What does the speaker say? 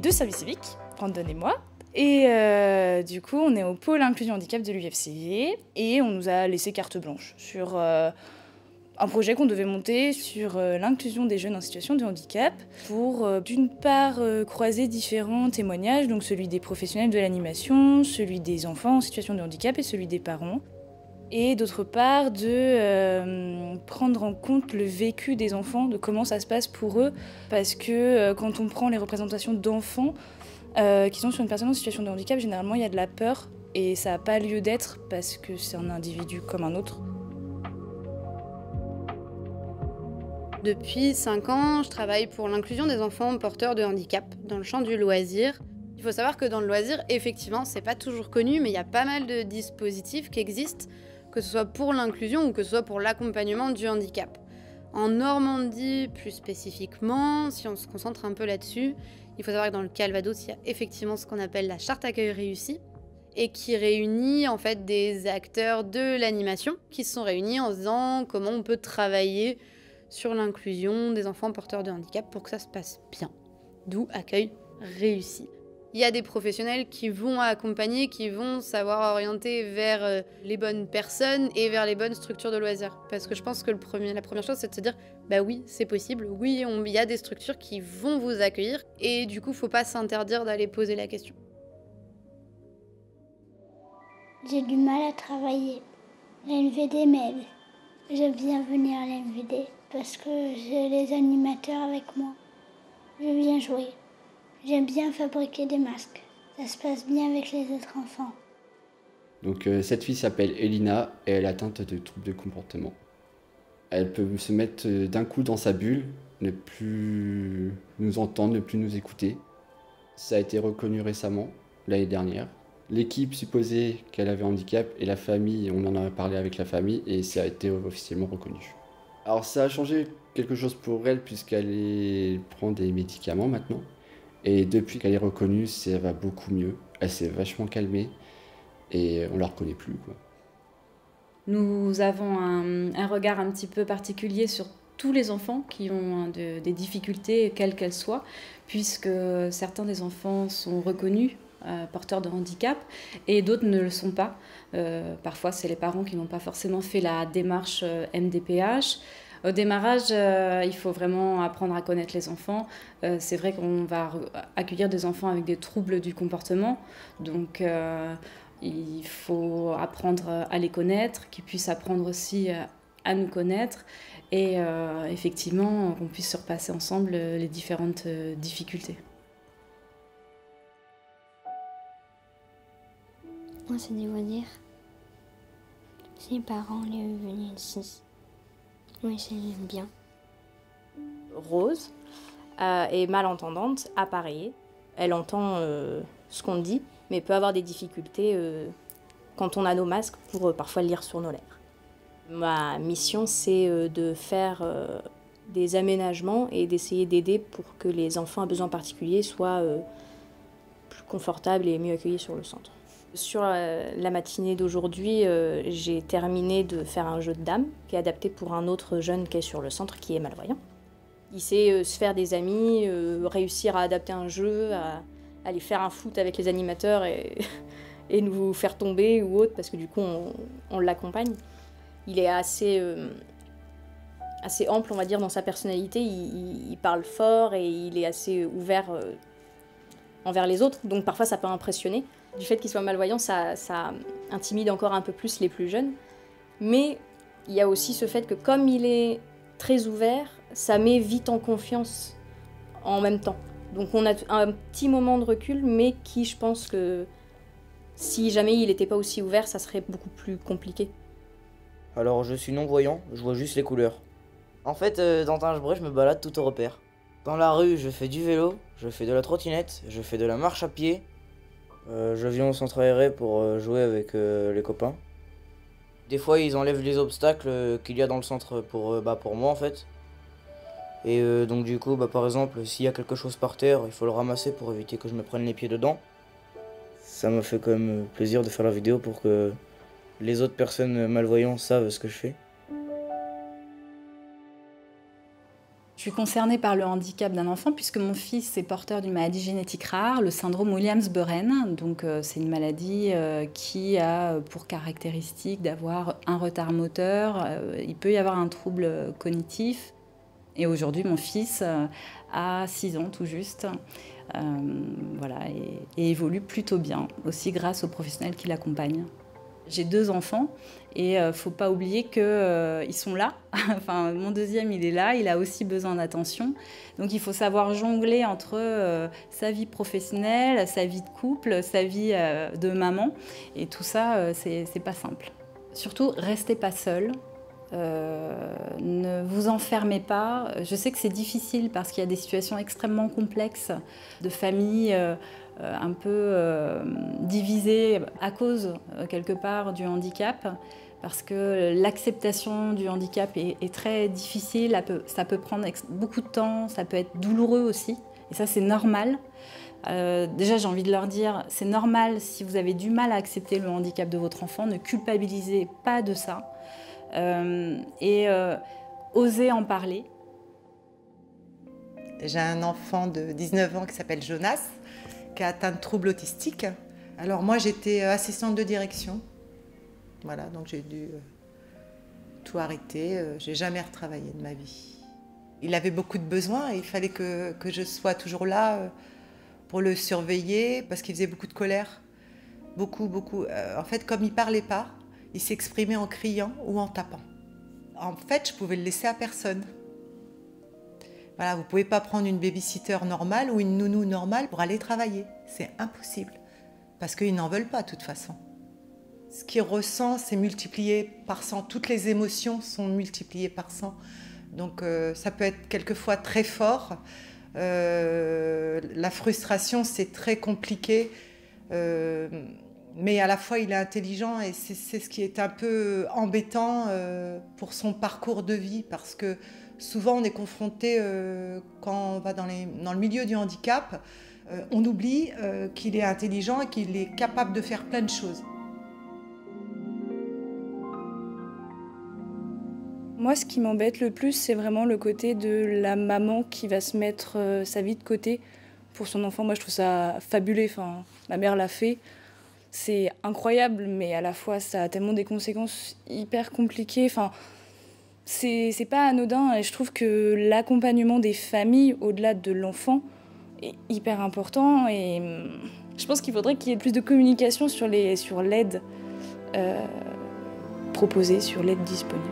deux services civiques, Brandon et moi. Et du coup, on est au pôle inclusion handicap de l'UFCV et on nous a laissé carte blanche sur un projet qu'on devait monter sur l'inclusion des jeunes en situation de handicap pour d'une part croiser différents témoignages, donc celui des professionnels de l'animation, celui des enfants en situation de handicap et celui des parents. Et d'autre part, de prendre en compte le vécu des enfants, de comment ça se passe pour eux. Parce que quand on prend les représentations d'enfants qui sont sur une personne en situation de handicap, généralement il y a de la peur. Et ça n'a pas lieu d'être parce que c'est un individu comme un autre. Depuis 5 ans, je travaille pour l'inclusion des enfants porteurs de handicap dans le champ du loisir. Il faut savoir que dans le loisir, effectivement, c'est pas toujours connu, mais il y a pas mal de dispositifs qui existent, que ce soit pour l'inclusion ou que ce soit pour l'accompagnement du handicap. En Normandie, plus spécifiquement, si on se concentre un peu là-dessus, il faut savoir que dans le Calvados, il y a effectivement ce qu'on appelle la charte accueil réussi, et qui réunit en fait des acteurs de l'animation qui se sont réunis en se disant comment on peut travailler sur l'inclusion des enfants porteurs de handicap pour que ça se passe bien. D'où accueil réussi. Il y a des professionnels qui vont accompagner, qui vont savoir orienter vers les bonnes personnes et vers les bonnes structures de loisirs. Parce que je pense que la première chose, c'est de se dire, bah oui, c'est possible, oui, il y a des structures qui vont vous accueillir, et du coup, faut pas s'interdire d'aller poser la question. J'ai du mal à travailler. L'NVD m'aide. J'aime bien venir à l'NVD parce que j'ai les animateurs avec moi. Je viens jouer. J'aime bien fabriquer des masques. Ça se passe bien avec les autres enfants. Donc cette fille s'appelle Elina et elle est atteinte de troubles de comportement. Elle peut se mettre d'un coup dans sa bulle, ne plus nous entendre, ne plus nous écouter. Ça a été reconnu récemment, l'année dernière. L'équipe supposait qu'elle avait un handicap et la famille, on en a parlé avec la famille et ça a été officiellement reconnu. Alors ça a changé quelque chose pour elle puisqu'elle prend des médicaments maintenant. Et depuis qu'elle est reconnue, ça va beaucoup mieux. Elle s'est vachement calmée et on la reconnaît plus, quoi. Nous avons un regard un petit peu particulier sur tous les enfants qui ont des difficultés, quelles qu'elles soient, puisque certains des enfants sont reconnus porteurs de handicap et d'autres ne le sont pas. Parfois, c'est les parents qui n'ont pas forcément fait la démarche MDPH. Au démarrage, il faut vraiment apprendre à connaître les enfants. C'est vrai qu'on va accueillir des enfants avec des troubles du comportement, donc il faut apprendre à les connaître, qu'ils puissent apprendre aussi à nous connaître et effectivement qu'on puisse surpasser ensemble les différentes difficultés. Moi, c'est des loisirs. Ses parents les venaient ici. Oui, j'aime bien. Rose est malentendante, appareillée. Elle entend ce qu'on dit, mais peut avoir des difficultés quand on a nos masques pour parfois lire sur nos lèvres. Ma mission, c'est de faire des aménagements et d'essayer d'aider pour que les enfants à besoins particuliers soient plus confortables et mieux accueillis sur le centre. Sur la matinée d'aujourd'hui, j'ai terminé de faire un jeu de dames qui est adapté pour un autre jeune qui est sur le centre, qui est malvoyant. Il sait se faire des amis, réussir à adapter un jeu, à aller faire un foot avec les animateurs et nous faire tomber ou autre, parce que du coup on l'accompagne. Il est assez ample, on va dire, dans sa personnalité. Il parle fort et il est assez ouvert envers les autres, donc parfois ça peut impressionner. Du fait qu'il soit malvoyant, ça intimide encore un peu plus les plus jeunes. Mais il y a aussi ce fait que comme il est très ouvert, ça met vite en confiance en même temps. Donc on a un petit moment de recul, mais qui, je pense que si jamais il n'était pas aussi ouvert, ça serait beaucoup plus compliqué. Alors je suis non-voyant, je vois juste les couleurs. En fait, dans Tingebray, je me balade tout au repère. Dans la rue, je fais du vélo, je fais de la trottinette, je fais de la marche à pied. Je viens au centre aéré pour jouer avec les copains. Des fois, ils enlèvent les obstacles qu'il y a dans le centre pour moi, en fait. Et donc du coup, par exemple, s'il y a quelque chose par terre, il faut le ramasser pour éviter que je me prenne les pieds dedans. Ça m'a fait quand même plaisir de faire la vidéo pour que les autres personnes malvoyantes savent ce que je fais. Je suis concernée par le handicap d'un enfant puisque mon fils est porteur d'une maladie génétique rare, le syndrome Williams-Beuren. Donc c'est une maladie qui a pour caractéristique d'avoir un retard moteur. Il peut y avoir un trouble cognitif. Et aujourd'hui, mon fils a 6 ans tout juste. Voilà, et évolue plutôt bien, aussi grâce aux professionnels qui l'accompagnent. J'ai 2 enfants et il ne faut pas oublier qu'ils sont là. Enfin, mon deuxième, il est là, il a aussi besoin d'attention. Donc il faut savoir jongler entre sa vie professionnelle, sa vie de couple, sa vie de maman. Et tout ça, c'est pas simple. Surtout, restez pas seul. Ne vous enfermez pas. Je sais que c'est difficile parce qu'il y a des situations extrêmement complexes de familles un peu divisées à cause quelque part du handicap, parce que l'acceptation du handicap est très difficile, ça peut prendre beaucoup de temps, ça peut être douloureux aussi, et ça c'est normal. Déjà j'ai envie de leur dire, c'est normal si vous avez du mal à accepter le handicap de votre enfant, ne culpabilisez pas de ça. Oser en parler. J'ai un enfant de 19 ans qui s'appelle Jonas, qui a atteint de troubles autistiques. Alors moi j'étais assistante de direction, voilà, donc j'ai dû tout arrêter, j'ai jamais retravaillé de ma vie. Il avait beaucoup de besoins et il fallait que je sois toujours là pour le surveiller parce qu'il faisait beaucoup de colère, beaucoup. En fait, comme il parlait pas, il s'exprimait en criant ou en tapant. En fait, je pouvais le laisser à personne. Voilà, vous ne pouvez pas prendre une babysitter normale ou une nounou normale pour aller travailler. C'est impossible. Parce qu'ils n'en veulent pas, de toute façon. Ce qu'il ressent, c'est multiplié par 100. Toutes les émotions sont multipliées par 100. Donc, ça peut être quelquefois très fort. La frustration, c'est très compliqué. Mais à la fois, il est intelligent et c'est ce qui est un peu embêtant pour son parcours de vie, parce que souvent, on est confronté, quand on va dans le milieu du handicap, on oublie qu'il est intelligent et qu'il est capable de faire plein de choses. Moi, ce qui m'embête le plus, c'est vraiment le côté de la maman qui va se mettre sa vie de côté pour son enfant. Moi, je trouve ça fabuleux. Enfin, ma mère l'a fait. C'est incroyable, mais à la fois, ça a tellement des conséquences hyper compliquées. Enfin, c'est pas anodin. Et je trouve que l'accompagnement des familles, au-delà de l'enfant, est hyper important. Et je pense qu'il faudrait qu'il y ait plus de communication sur l'aide proposée, sur l'aide disponible.